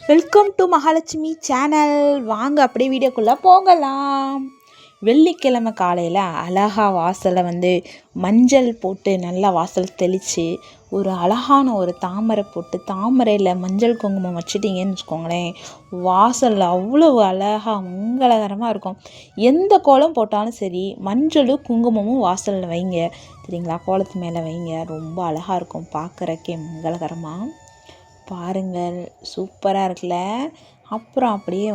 Welcome to Mahalakshmi channel. வாங்க அப்படியே வீடியோக்குள்ளே போகலாம். வெள்ளிக்கிழமை காலையில் அழகா வாசலை மஞ்சள் போட்டு நல்லா வாசல் தெளித்து ஒரு அழகான ஒரு தாமரை போட்டு தாமரையில் மஞ்சள் குங்குமம் வச்சுட்டிங்கன்னு வச்சுக்கோங்களேன், வாசலில் அவ்வளோ அழகாக மங்களகரமாக இருக்கும். எந்த கோலம் போட்டாலும் சரி மஞ்சளும் குங்குமமும் வாசலில் வைங்க சரிங்களா, கோலத்து மேலே வைங்க, ரொம்ப அழகாக இருக்கும் பார்க்குறக்கே மங்களகரமாக. பாருங்கள், சூப்பராக இருக்குல்ல. அப்புறம் அப்படியே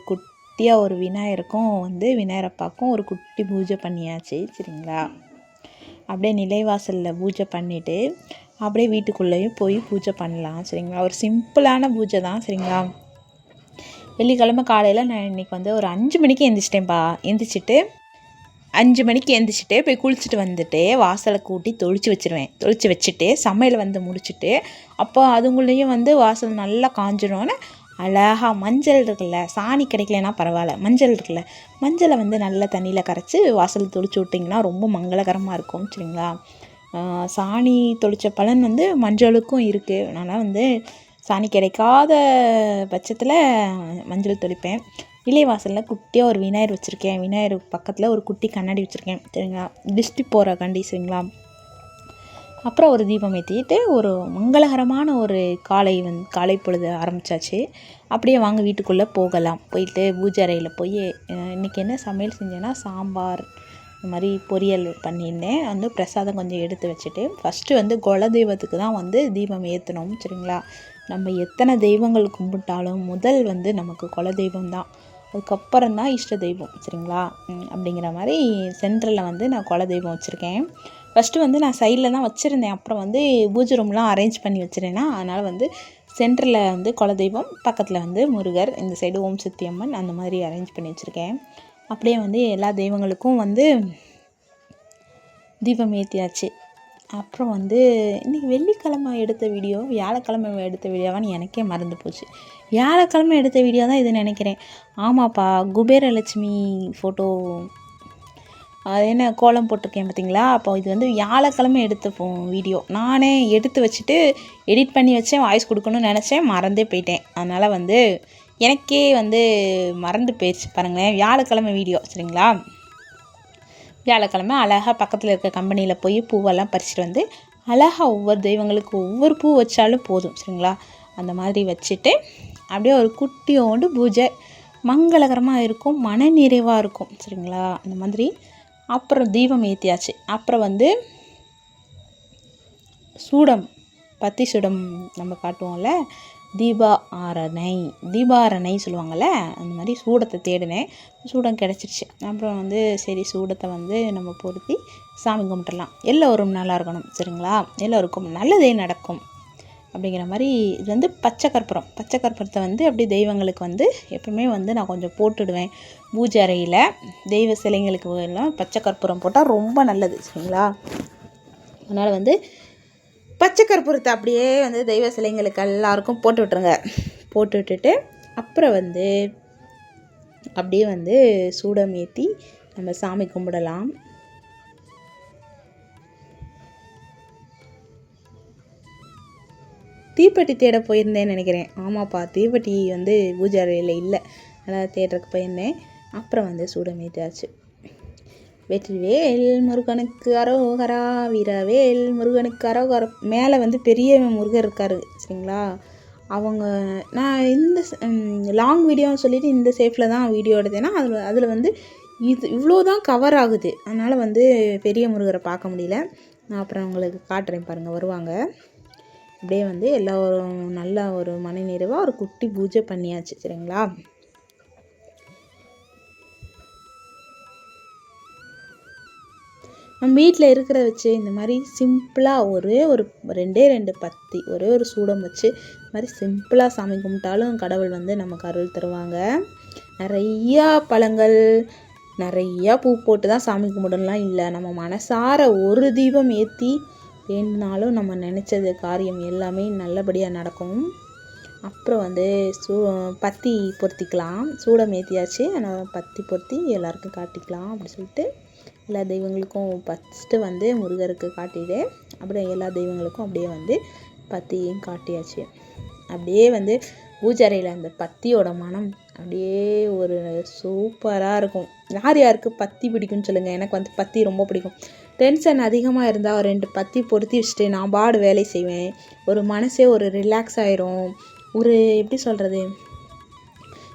குட்டியாக ஒரு விநாயகருக்கும் விநாயகரப்பாக்கும் ஒரு குட்டி பூஜை பண்ணியாச்சு சரிங்களா. அப்படியே நிலைவாசலில் பூஜை பண்ணிவிட்டு அப்படியே வீட்டுக்குள்ளேயும் போய் பூஜை பண்ணலாம் சரிங்களா. ஒரு சிம்பிளான பூஜை தான் சரிங்களா. வெள்ளிக்கிழமை காலையில் நான் இன்றைக்கி ஒரு 5 மணிக்கு எந்திரிச்சிட்டு 5 மணிக்கு எழுந்திரிச்சிட்டு போய் குளிச்சுட்டு வந்துட்டு வாசலை கூட்டி தொளிச்சு வச்சுட்டு சமையல் முடிச்சுட்டு அப்போ அதுங்குள்ளேயும் வாசல் நல்லா காஞ்சிடும்னு அழகாக மஞ்சள் இருக்குல்ல, சாணி கிடைக்கலனா பரவாயில்ல, மஞ்சள் இருக்குல்ல, மஞ்சளை நல்ல தண்ணியில் கரைச்சி வாசல் தொளிச்சு விட்டிங்கன்னா ரொம்ப மங்களகரமாக இருக்கும் சரிங்களா. சாணி தொளித்த பலன் மஞ்சளுக்கும் இருக்குது. அதனால் சாணி கிடைக்காத பட்சத்தில் மஞ்சள் தொளிப்பேன். நிலைவாசலில் குட்டியாக ஒரு விநாயகர் வச்சுருக்கேன். விநாயகர் பக்கத்தில் ஒரு குட்டி கண்ணாடி வச்சுருக்கேன் சரிங்களா, டிஸ்டி போகிற கண்டி சரிங்களா. அப்புறம் ஒரு தீபம் ஏற்றிட்டு ஒரு மங்களகரமான ஒரு காலை பொழுது ஆரம்பித்தாச்சு. அப்படியே வாங்க வீட்டுக்குள்ளே போகலாம். போயிட்டு பூஜை அறையில் போய் இன்றைக்கி என்ன சமையல் செஞ்சேன்னா சாம்பார், இந்த மாதிரி பொரியல் பண்ணியிருந்தேன். பிரசாதம் கொஞ்சம் எடுத்து வச்சுட்டு ஃபஸ்ட்டு குல தெய்வத்துக்கு தான் தீபம் ஏற்றணும் சரிங்களா. நம்ம எத்தனை தெய்வங்கள் கும்பிட்டாலும் முதல் நமக்கு குலதெய்வம் தான், அதுக்கப்புறம் தான் இஷ்ட தெய்வம் சரிங்களா. அப்படிங்கிற மாதிரி சென்டரில் நான் குலதெய்வம் வச்சுருக்கேன். ஃபஸ்ட்டு நான் சைடில் தான் வச்சுருந்தேன். அப்புறம் பூஜை ரூம்லாம் அரேஞ்ச் பண்ணி வச்சுருந்தேன்னா அதனால் சென்டரில் குலதெய்வம், பக்கத்தில் முருகர், இந்த சைடு ஓம் சக்தி அம்மன், அந்த மாதிரி அரேஞ்ச் பண்ணி வச்சுருக்கேன். அப்படியே எல்லா தெய்வங்களுக்கும் தீபம் ஏற்றியாச்சு. அப்புறம் இன்றைக்கி வெள்ளிக்கிழமை எடுத்த வீடியோ வியாழக்கிழமை எடுத்த வீடியோவான்னு எனக்கே மறந்து போச்சு. வியாழக்கிழமை எடுத்த வீடியோ தான் இது நினைக்கிறேன். ஆமாப்பா, குபேரலட்சுமி ஃபோட்டோ அது என்ன கோலம் போட்டிருக்கேன் பார்த்தீங்களா. அப்போ இது வியாழக்கிழமை எடுத்த வீடியோ. நானே எடுத்து வச்சுட்டு எடிட் பண்ணி வச்சேன், வாய்ஸ் கொடுக்கணும்னு நினச்சேன், மறந்தே போயிட்டேன். அதனால் எனக்கே மறந்து போயிடுச்சு பாருங்களேன். வியாழக்கிழமை வீடியோ சரிங்களா. வியாழக்கிழமை அழகாக பக்கத்தில் இருக்க கம்பெனியில் போய் பூவெல்லாம் பறிச்சுட்டு அழகாக ஒவ்வொரு தெய்வங்களுக்கு ஒவ்வொரு பூ வச்சாலும் போதும் சரிங்களா. அந்த மாதிரி வச்சுட்டு அப்படியே ஒரு குட்டியோண்டு பூஜை மங்களகரமாக இருக்கும், மன நிறைவாக இருக்கும் சரிங்களா. அந்த மாதிரி அப்புறம் தீபம் ஏற்றியாச்சு. அப்புறம் சூடம், பத்தி சூடம் நம்ம காட்டுவோம்ல, தீபாரணை சொல்லுவாங்கள்ல, அந்த மாதிரி சூடத்தை தேடினேன். சூடம் கிடச்சிருச்சு. அப்புறம் சரி சூடத்தை நம்ம பொருத்தி சாமி கும்பிட்டுடலாம். எல்லோரும் நல்லா இருக்கணும் சரிங்களா, எல்லோருக்கும் நல்லதே நடக்கும் அப்படிங்கிற மாதிரி. இது பச்சை கற்பூரத்தை அப்படியே தெய்வங்களுக்கு எப்பவுமே நான் கொஞ்சம் போட்டுடுவேன். பூஜை அறையில் தெய்வ சிலைங்களுக்கு எல்லாம் பச்சை கற்பூரம் போட்டால் ரொம்ப நல்லது சரிங்களா. அதனால் பச்சை கற்பூரத்தை அப்படியே தெய்வ சிலைங்களுக்கு எல்லாருக்கும் போட்டு விட்டுருங்க. போட்டு விட்டுட்டு அப்புறம் அப்படியே சூடம் ஏற்றி நம்ம சாமி கும்பிடலாம். தீப்பெட்டி தேட போயிருந்தேன்னு நினைக்கிறேன். ஆமாப்பா, தீப்பெட்டி பூஜை அறையில் இல்லை, அதனால் தேடுறதுக்கு போயிருந்தேன். அப்புறம் சூடம் ஏற்றியாச்சு. வெற்றிவேல் முருகனுக்கு அரோகரா, வீரவேல் முருகனுக்கு அரோகரா. மேலே பெரிய முருகர் இருக்கார் சரிங்களா. நான் இந்த லாங் வீடியோன்னு சொல்லிவிட்டு இந்த சேஃபில் தான் வீடியோ எடுத்தேன்னா அதில் இது இவ்வளோ தான் கவர் ஆகுது. அதனால் பெரிய முருகரை பார்க்க முடியல. நான் அப்புறம் உங்களுக்கு காட்டுறேன் பாருங்கள், வருவாங்க. அப்படியே எல்லோரும் நல்லா ஒரு மன நிறைவாக ஒரு குட்டி பூஜை பண்ணியாச்சு சரிங்களா. நம்ம வீட்டில் இருக்கிற வச்சு இந்த மாதிரி சிம்பிளாக ஒரு 2 பத்தி ஒரு சூடம் வச்சு இந்த மாதிரி சிம்பிளாக சாமி கும்பிட்டாலும் கடவுள் நமக்கு அருள் தருவாங்க. நிறையா பழங்கள், நிறையா பூ போட்டு தான் சாமி கும்பிடலாம் இல்லை, நம்ம மனசார ஒரு தீபம் ஏற்றி வேணுனாலும் நம்ம நினச்சது காரியம் எல்லாமே நல்லபடியாக நடக்கும். அப்புறம் பத்தி பொருத்திக்கலாம். சூடம் ஏற்றியாச்சு, ஆனால் பத்தி பொருத்தி எல்லாருக்கும் காட்டிக்கலாம் அப்படி சொல்லிட்டு எல்லா தெய்வங்களுக்கும் ஃபஸ்ட்டு முருகருக்கு காட்டிட்டு அப்புறம் எல்லா தெய்வங்களுக்கும் அப்படியே பத்தியும் காட்டியாச்சு. அப்படியே பூஜை அறையில் அந்த பத்தியோட மனம் அப்படியே ஒரு சூப்பராக இருக்கும். யார் யாருக்கு பத்தி பிடிக்கும்னு சொல்லுங்கள். எனக்கு வந்து பத்தி ரொம்ப பிடிக்கும். டென்ஷன் அதிகமாக இருந்தால் ஒரு 2 பத்தி பொருத்தி வச்சுட்டு நான் பாடு வேலை செய்வேன். ஒரு மனசே ஒரு ரிலாக்ஸ் ஆயிரும். ஒரு எப்படி சொல்கிறது,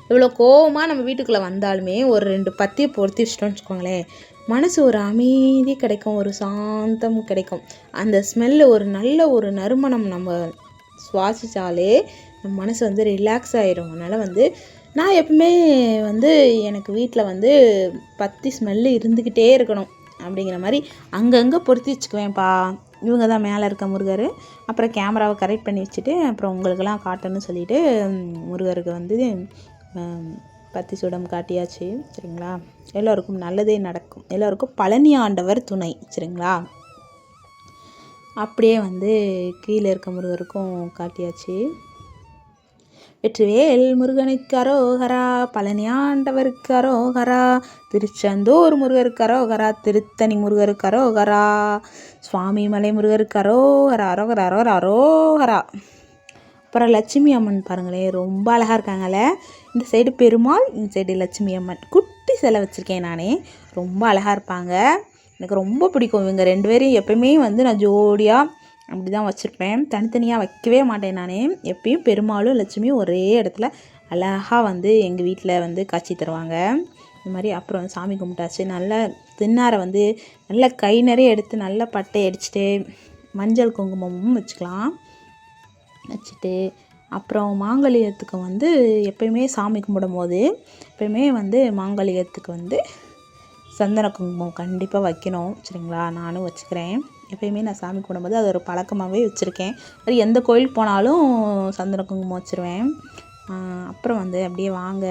இவ்வளோ கோவமாக நம்ம வீட்டுக்குள்ளே வந்தாலுமே ஒரு 2 பத்தியை பொருத்தி வச்சிட்டோம்னு வச்சுக்கோங்களேன், மனசு ஒரு அமைதி கிடைக்கும், ஒரு சாந்தம் கிடைக்கும். அந்த ஸ்மெல்லு ஒரு நல்ல ஒரு நறுமணம் நம்ம சுவாசித்தாலே நம்ம மனசு வந்து ரிலாக்ஸ் ஆகிடும். அதனால் வந்து நான் எப்பவுமே வந்து எனக்கு வீட்டில் வந்து பத்தி ஸ்மெல்லு இருந்துக்கிட்டே இருக்கணும் அப்படிங்கிற மாதிரி அங்கங்கே பொருத்தி வச்சுக்குவேன்ப்பா. இவங்க தான் மேலே இருக்க முருகர். அப்புறம் கேமராவை கரெக்ட் பண்ணி வச்சுட்டு அப்புறம் உங்களுக்கெல்லாம் காட்டணும்னு சொல்லிவிட்டு முருகருக்கு வந்து பத்தி சுடம் காட்டியாச்சு. சரிங்களா? எல்லோருக்கும் நல்லதே நடக்கும். எல்லோருக்கும் பழனி ஆண்டவர் துணை. சரிங்களா? அப்படியே வந்து கீழே இருக்க முருகருக்கும் காட்டியாச்சு. வெற்றிவேல் முருகனுக்கு அரோகரா, பழனி ஆண்டவருக்கு அரோகரா, திருச்செந்தூர் முருகருக்கு அரோகரா, திருத்தணி முருகருக்கு அரோகரா, சுவாமி மலை முருகருக்கு அரோகரா, அரோகரா அரோகரா அரோகரா. அப்புறம் லட்சுமி அம்மன் பாருங்களேன், ரொம்ப அழகாக இருக்காங்கல்ல. இந்த சைடு பெருமாள், இந்த சைடு லட்சுமி அம்மன். குட்டி சிலை வச்சுருக்கேன் நானே, ரொம்ப அழகாக இருப்பாங்க. எனக்கு ரொம்ப பிடிக்கும் இவங்க 2 பேரையும். எப்பயுமே வந்து நான் ஜோடியாக அப்படி தான் வச்சுருப்பேன், தனித்தனியாக வைக்கவே மாட்டேன் நானே. எப்பயும் பெருமாளும் லட்சுமியும் ஒரே இடத்துல அழகாக வந்து எங்கள் வீட்டில் வந்து காட்சி தருவாங்க. இந்த மாதிரி அப்புறம் சாமி கும்பிட்டாச்சு. நல்லா தின்னாரை வந்து நல்லா கை நிறைய எடுத்து நல்லா பட்டை அடிச்சுட்டு மஞ்சள் குங்குமமும் வச்சுக்கலாம். வச்சுட்டு அப்புறம் மாங்கல்யத்துக்கு வந்து எப்பயுமே சாமி கும்பிடும் போது எப்பயுமே வந்து மாங்கல்யத்துக்கு வந்து சந்தன குங்குமம் கண்டிப்பாக வைக்கணும். சரிங்களா? நானும் வச்சுக்கிறேன். எப்பயுமே நான் சாமி கும்பிடும்போது அது ஒரு பழக்கமாகவே வச்சுருக்கேன். அது எந்த கோயில் போனாலும் சந்தன குங்குமம் வச்சுருவேன். அப்புறம் வந்து அப்படியே வாங்க,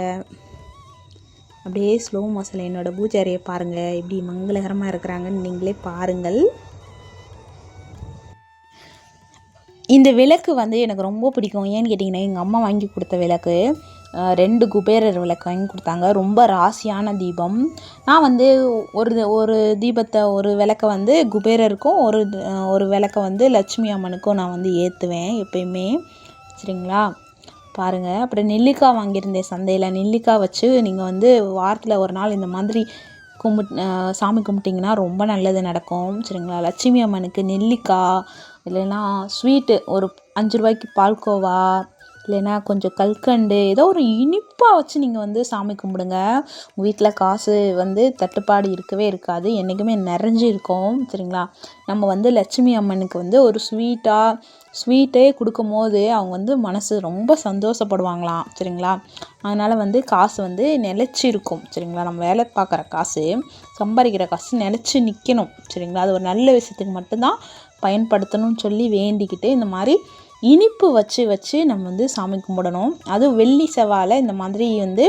அப்படியே ஸ்லோ மோஷனில் என்னோடய பூஜை அறையை பாருங்கள், எப்படி மங்களகரமாக இருக்கிறாங்கன்னு நீங்களே பாருங்கள். இந்த விளக்கு வந்து எனக்கு ரொம்ப பிடிக்கும். ஏன்னு கேட்டிங்கன்னா, எங்கள் அம்மா வாங்கி கொடுத்த விளக்கு. 2 குபேரர் விளக்கு வாங்கி கொடுத்தாங்க. ரொம்ப ராசியான தீபம். நான் வந்து ஒரு தீபத்தை ஒரு விளக்கை வந்து குபேரருக்கும் ஒரு விளக்கை வந்து லட்சுமி அம்மனுக்கும் நான் வந்து ஏற்றுவேன் எப்பயுமே. சரிங்களா? பாருங்கள். அப்புறம் நெல்லிக்காய் வாங்கியிருந்தேன் சந்தையில். நெல்லிக்காய் வச்சு நீங்கள் வந்து வாரத்தில் ஒரு நாள் இந்த மாதிரி சாமி கும்பிட்டிங்கன்னா ரொம்ப நல்லது நடக்கும். சரிங்களா? லட்சுமி அம்மனுக்கு நெல்லிக்காய், இல்லைன்னா ஸ்வீட்டு ஒரு 5 ரூபாய்க்கு பால்கோவா, இல்லைன்னா கொஞ்சம் கல்கண்டு, ஏதோ ஒரு இனிப்பாக வச்சு நீங்கள் வந்து சாமி கும்பிடுங்க. உங்கள் வீட்டில் காசு வந்து தட்டுப்பாடு இருக்கவே இருக்காது, என்றைக்குமே நிறைஞ்சு இருக்கும். சரிங்களா? நம்ம வந்து லட்சுமி அம்மனுக்கு வந்து ஒரு ஸ்வீட்டே கொடுக்கும் போது அவங்க வந்து மனசு ரொம்ப சந்தோஷப்படுவாங்களாம். சரிங்களா? அதனால் வந்து காசு வந்து நிலச்சி இருக்கும். சரிங்களா? நம்ம வேலை பார்க்குற காசு, சம்பாதிக்கிற காசு நிலச்சி நிற்கணும். சரிங்களா? அது ஒரு நல்ல விஷயத்துக்கு மட்டும்தான் பயன்படுத்தணும்னு சொல்லி வேண்டிக்கிட்டு இந்த மாதிரி இனிப்பு வச்சு நம்ம வந்து சாமி கும்பிடணும். அதுவும் வெள்ளி செவ்வாயில் இந்த மாதிரி வந்து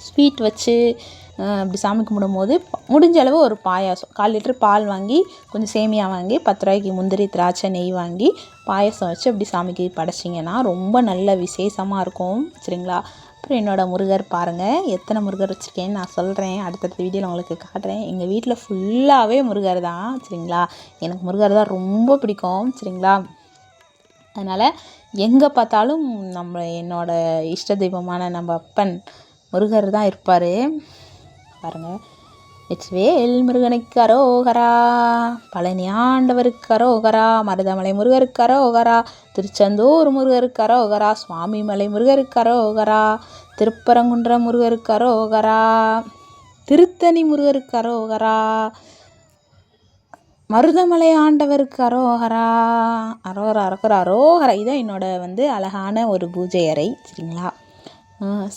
ஸ்வீட் வச்சு அப்படி சாமி கும்பிடும் போது முடிஞ்ச அளவு ஒரு பாயாசம் 1/4 லிட்டர் பால் வாங்கி, கொஞ்சம் சேமியா வாங்கி, 10 ரூபாய்க்கு முந்திரி திராட்சை நெய் வாங்கி பாயாசம் வச்சு அப்படி சாமிக்கு படைச்சிங்கன்னா ரொம்ப நல்ல விசேஷமாக இருக்கும். சரிங்களா? அப்புறம் என்னோடய முருகர் பாருங்கள், எத்தனை முருகர் வச்சுருக்கேன்னு நான் சொல்கிறேன், அடுத்தடுத்த வீடியோவில் உங்களுக்கு காட்டுறேன். எங்கள் வீட்டில் ஃபுல்லாகவே முருகர் தான். சரிங்களா? எனக்கு முருகர் தான் ரொம்ப பிடிக்கும். சரிங்களா? அதனால் எங்கே பார்த்தாலும் என்னோடய இஷ்ட தெய்வமான நம்ம அப்பன் முருகர் தான் இருப்பார். பாருங்கள். வெற்றிவேல் முருகனுக்கு அரோகரா, பழனி ஆண்டவருக்கு அரோகரா, மருதமலை முருகருக்கு அரோகரா, திருச்செந்தூர் முருகருக்கு அரோகரா, சுவாமி மலை முருகருக்கு அரோகரா, திருப்பரங்குன்றம் முருகருக்கு அரோகரா, திருத்தணி முருகருக்கு அரோகரா, மருதமலை ஆண்டவருக்கு அரோகரா, அரோகரா அரோகரா அரோகரா. இதான் என்னோட வந்து அழகான ஒரு பூஜை அறை. சரிங்களா?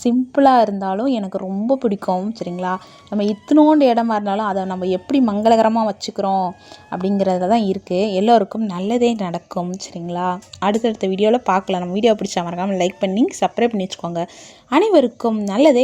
சிம்பிளாக இருந்தாலும் எனக்கு ரொம்ப பிடிக்கும். சரிங்களா? நம்ம இத்தினோண்டு இடமா இருந்தாலும் அதை நம்ம எப்படி மங்களகரமாக வச்சுக்கிறோம் அப்படிங்கிறதுல தான் இருக்குது. எல்லோருக்கும் நல்லதே நடக்கும். சரிங்களா? அடுத்தடுத்த வீடியோவில் பார்க்கலாம். நம்ம வீடியோ பிடிச்சா மறக்காமல் லைக் பண்ணி சப்ஸ்கிரைப் பண்ணி வச்சுக்கோங்க. அனைவருக்கும் நல்லதே